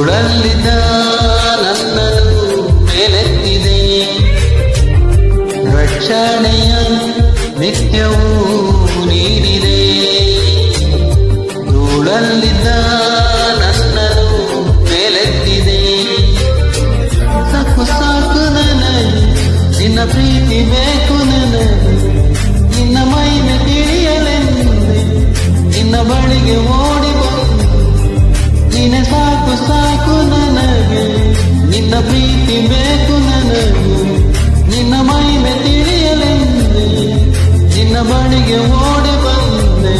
ಧೂಳಲ್ಲಿದ್ದ ನನ್ನನ್ನು ಮೇಲೆತ್ತಿದೆ ರಕ್ಷಣೆಯ ನಿತ್ಯವೂ ನೀಡಿದೆ ಧೂಳಲ್ಲಿದ್ದ ನನ್ನನ್ನು ಮೇಲೆತ್ತಿದೆ ಸಾಕು ಸಾಕು ನನಗೆ ನಿನ್ನ ಪ್ರೀತಿ ಬೇಕು ನನಗೆ ನಿನ್ನ ಮೈಮೆ ತಿಳಿಯಲೆಂದೆ ನಿನ್ನ ಬಳಿಗೆ ಓಡಿ ಬಂದು ನೀನೆ ಸಾಕು ಸಾಕು ನನಗೆ ನಿನ್ನ ಪ್ರೀತಿ ಬೇಕು ನನಗೆ ನಿನ್ನ ಮೈಮೆ ತಿಳಿಯಲೆಂದೆ ನಿನ್ನ ಬಳಿಗೆ ಓಡಿ ಬಂದೆ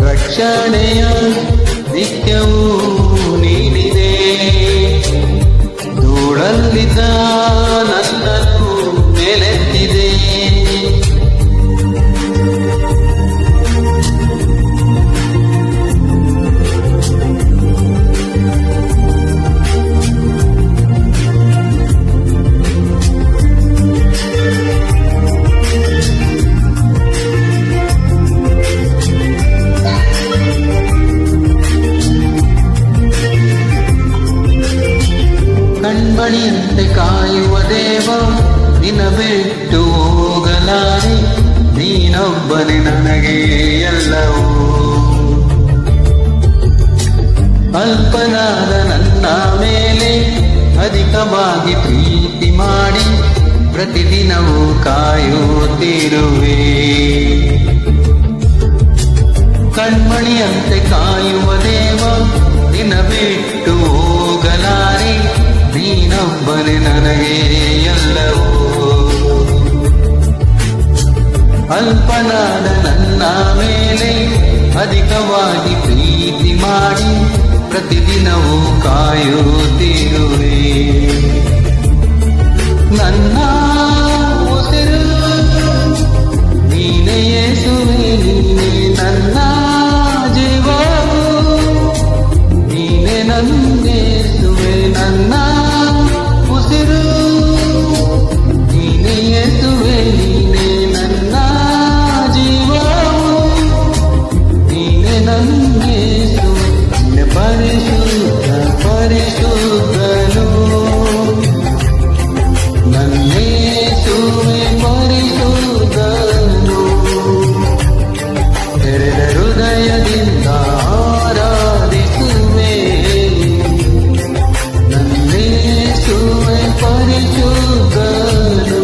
ರಕ್ಷಣೆಯ ನಿತ್ಯವೂ ನೀಡಿದೆ ಧೂಳಲ್ಲಿದ್ದ ನನ್ನನ್ನು ಮೇಲೆತ್ತಿದೆ ಕಣ್ಮಣಿಯಂತೆ ಕಾಯುವ ದೇವ ನಿನ್ನ ಬಿಟ್ಟು ಹೋಗಲಾರೆ ನೀನೊಬ್ಬನೇ ನನಗೆ ಎಲ್ಲವೂ ಅಲ್ಪನಾದ ನನ್ನ ಮೇಲೆ ಅಧಿಕವಾಗಿ ಪ್ರೀತಿ ಮಾಡಿ ಪ್ರತಿದಿನವೂ ಕಾಯುತ್ತಿರುವೆ ಕಣ್ಮಣಿಯಂತೆ ಕಾಯುವ ದೇವ ನಿನ್ನ ಬಿಟ್ಟು ಹೋಗಲಾರೆ ನೀನೊಬ್ಬನೇ ನನಗೆ ಎಲ್ಲವೂ ಅಲ್ಪನಾದ ನನ್ನ ಮೇಲೆ ಅಧಿಕವಾಗಿ ಪ್ರೀತಿ ಮಾಡಿ ಪ್ರತಿದಿನವೂ ಕಾಯುತ್ತಿರುವೆ ನನ್ನ ಉಸಿರು ನೀನೇ ಯೇಸುವೆ ನೀನೇ ನನ್ನ ಜೀವವು ನೀನೇ ನನ್ನೇಸುವೆ ನನ್ನ ಉಸಿರು ನೀನೇ ಯೇಸುವೆ ನೀನೇ ನನ್ನ ಜೀವವು ನೀನೇ ನನ್ನೇಸುವೆ ನಿನ್ನ ಪರಿಶುದ್ಧ ಪರಿಶುದ್ಧನು ನನ್ನೇಸುವೆ ಪರಿಶುದ್ಧನು ತೆರೆದ ಹೃದಯದಿಂದ ಆರಾಧಿಸುವೆ ನನ್ನೇಸುವೆ ಪರಿಶುದ್ಧನು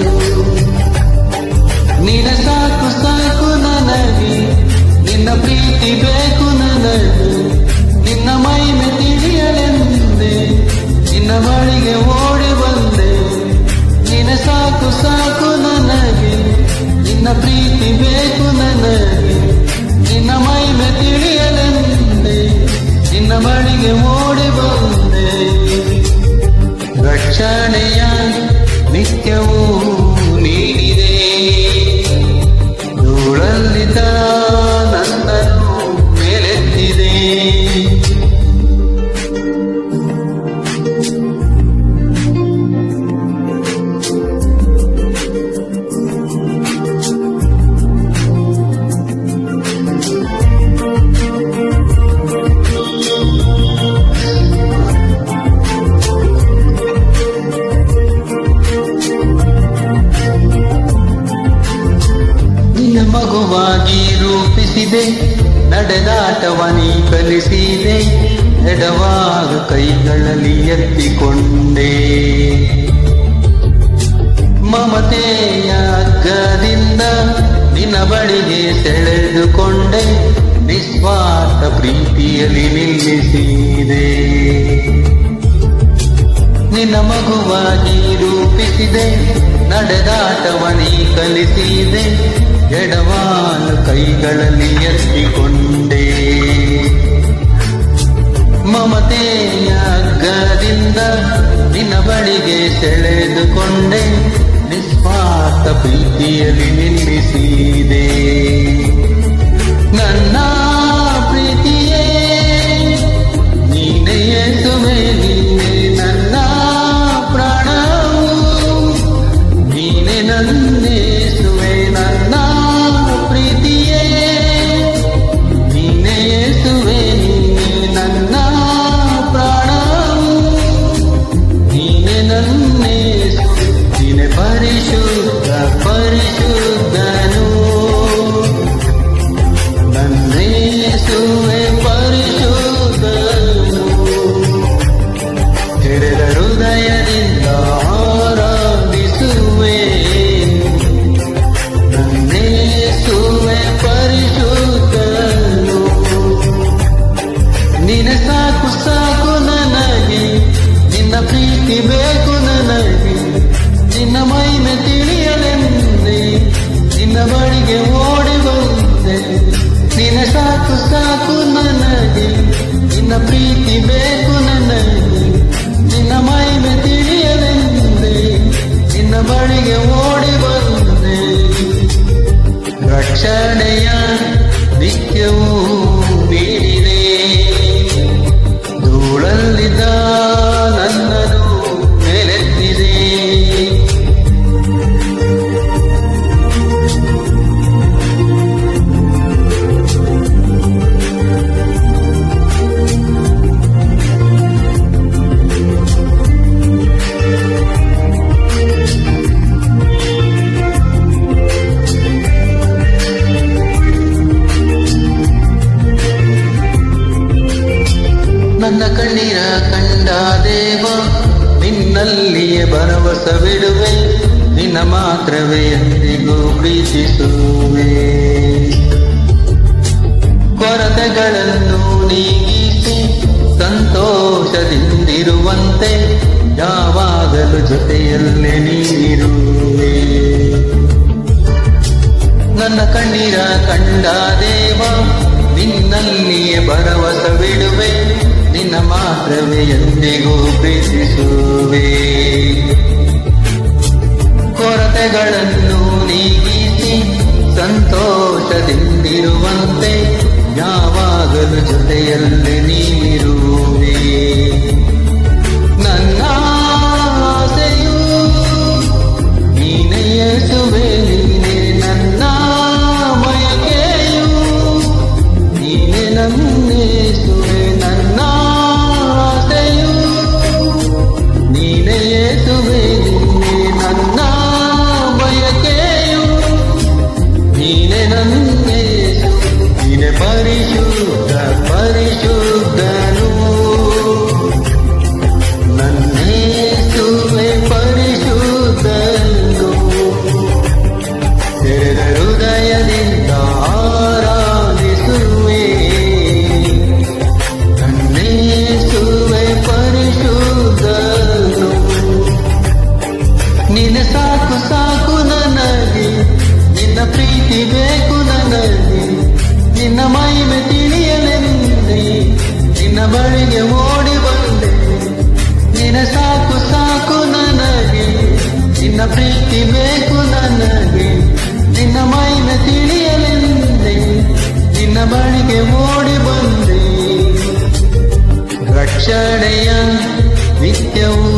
ನಿನ್ನ ಸಾಕು ಸಾಕು ನನಗೆ ನಿನ್ನ ಪ್ರೀತಿ ಬೇಕು ನನಗೆ ನಿನ್ನ ಮೈಮೆ ತಿಳಿಯಲೆಂದೆ ನಿನ್ನ ಬಳಿಗೆ ಓಡಿ ಬಂದೆ ನಿನ್ನ ಸಾಕು ಸಾಕು ನನಗೆ ನಿನ್ನ ಪ್ರೀತಿ ಬೇಕು ನನಗೆ ನಿನ್ನ ಮೈಮೆ ತಿಳಿಯಲೆಂದೆ ನಿನ್ನ ಬಳಿಗೆ ಓಡಿ ಬಂದೆ ರಕ್ಷಣೆಯ ನಿತ್ಯವೂ ನೀಡಿದೆ ಧೂಳಲ್ಲಿದ್ದ ನನ್ನನ್ನು ಮೇಲೆತ್ತಿದೆ ಮಗುವಾಗಿ ರೂಪಿಸಿದೆ ನಡೆದಾಟವನಿ ಕಲಿಸಿದೆ ಎಡವಾಗ ಕೈಗಳಲ್ಲಿ ಎತ್ತಿಕೊಂಡೆ ಮಮತೆಯ ಹಗ್ಗದಿಂದ ನಿನ್ನ ಬಳಿಗೆ ಸೆಳೆದುಕೊಂಡೆ ನಿಸ್ವಾರ್ಥ ಪ್ರೀತಿಯಲ್ಲಿ ನಿಲ್ಲಿಸಿದೆ ನಿನ್ನ ಮಗುವಾಗಿ ರೂಪಿಸಿದೆ ನಡೆದಾಟವನಿ ಕಲಿಸಿದೆ ಎಡವಾಲು ಕೈಗಳಲ್ಲಿ ಎತ್ತಿಕೊಂಡೆ ಮಮತೆಯ ಹಗ್ಗದಿಂದ ನಿನ್ನ ಬಳಿಗೆ ಸೆಳೆದುಕೊಂಡೆ ನಿಸ್ವಾರ್ಥ ಪ್ರೀತಿಯಲ್ಲಿ ನಿಲ್ಲಿಸಿದೆ ನನ್ನ ಪ್ರೀತಿಯೇ ನೀನೇ ಯೇಸುವೆ ನೀನೇ ನನ್ನ ಪ್ರಾಣವು ನೀನೇ ನನ್ನೇಸುವೆ ನನ್ನ ಪ್ರೀತಿಯೇ ನೀನೇ ಯೇಸುವೆ ನೀನೇ ನನ್ನ ಪ್ರಾಣ ನೀನೆ ಸಾಕು ಸಾಕು ನನಗೆ, ನಿನ್ನ ಪ್ರೀತಿ ಬೇಕು ನನಗೆ, ನಿನ್ನ ಮಹಿಮೆ ತಿಳಿಯಲೆಂದೆ ನಿನ್ನ ಬಳಿಗೆ ಓಡಿ ಬಂದೆ. ನೀನೆ ಸಾಕು ಸಾಕು ನನಗೆ, ನಿನ್ನ ಪ್ರೀತಿ ಬೇಕು ನನಗೆ, ನಿನ್ನ ಮಹಿಮೆ ತಿಳಿಯಲೆಂದೆ ನಿನ್ನ ಬಳಿಗೆ ಓಡಿ ಬಂದೆ. ರಕ್ಷಣೆಯ ನಿತ್ಯವೂ ನೀಡಿದೆ, ಧೂಳಲ್ಲಿದ್ದ ನನ್ನನ್ನು ಮೇಲೆತ್ತಿದೆ. ನನ್ನ ಕಣ್ಣೀರ ಕಂಡ ದೇವ, ನಿನ್ನಲ್ಲಿಯೇ ಭರವಸವಿಡುವೆ, ನಿನ್ನ ಮಾತ್ರವೇ ಎಂದಿಗೂ ಪ್ರೀತಿಸುವೆ. ಕೊರತೆಗಳನ್ನು ನೀಗಿಸಿ ಸಂತೋಷದಿಂದಿರುವಂತೆ ಯಾವಾಗಲೂ ಜೊತೆಯಲ್ಲೇ ನೀರುವೆ. ನನ್ನ ಕಣ್ಣೀರ ಕಂಡ ದೇವ, ನಿನ್ನಲ್ಲಿಯೇ ಭರವಸವಿಡುವೆ, ನಿನ್ನ ಮಾತ್ರವೇ ಎಂದಿಗೂ ಪ್ರೀತಿಸುವೆ. ಕೊರತೆಗಳನ್ನು ನೀಗಿಸಿ ಸಂತೋಷದಿಂದಿರುವಂತೆ ಯಾವಾಗಲೂ ಜೊತೆಯಲ್ಲಿ ನೀರುವೆ. ನನ್ನ ಆಸೆಯು ನೀನೇ ಯೇಸುವೆ, ನೀನೇ ನನ್ನ ಬಯಕೆಯು, ನೀನೇ ನನ್ನೇಸುವೆ. ನನ್ನ ಆಸೆಯು ನೀನೇ ಯೇಸುವೆ, ನೀನೇ ನನ್ನ ಬಯಕೆಯು, ನೀನೇ ನನ್ನೇಸು. ನೀನೇ ಪರಿಶುದ್ಧ ಪರಿಶುದ್ಧನು, ನನ್ನೇಸುವೆ ಪರಿಶುದ್ಧನು. ತೆರೆದ ಹೃದಯದಿಂದ ಆರಾಧಿಸುವೆ, ನನ್ನೇಸುವೆ ಪರಿಶುದ್ಧನು. ನೀನೆ ಸಾಕು ಸಾಕು ನನಗೆ, ನಿನ್ನ ಪ್ರೀತಿ ಬೇಕು ನನಗೆ, ನಿನ್ನ ಮಹಿಮೆ ತಿಳಿಯಲೆಂದೆ ನಿನ್ನ ಬಳಿಗೆ ಓಡಿ ಬಂದೆ. ನೀನೆ ಸಾಕು ಸಾಕು ನನಗೆ, ನಿನ್ನ ಪ್ರೀತಿ ಬೇಕು ನನಗೆ, ನಿನ್ನ ಮಹಿಮೆ ತಿಳಿಯಲೆಂದೆ ನಿನ್ನ ಬಳಿಗೆ ಓಡಿ ಬಂದೆ. ರಕ್ಷಣೆಯ ನಿತ್ಯವೂ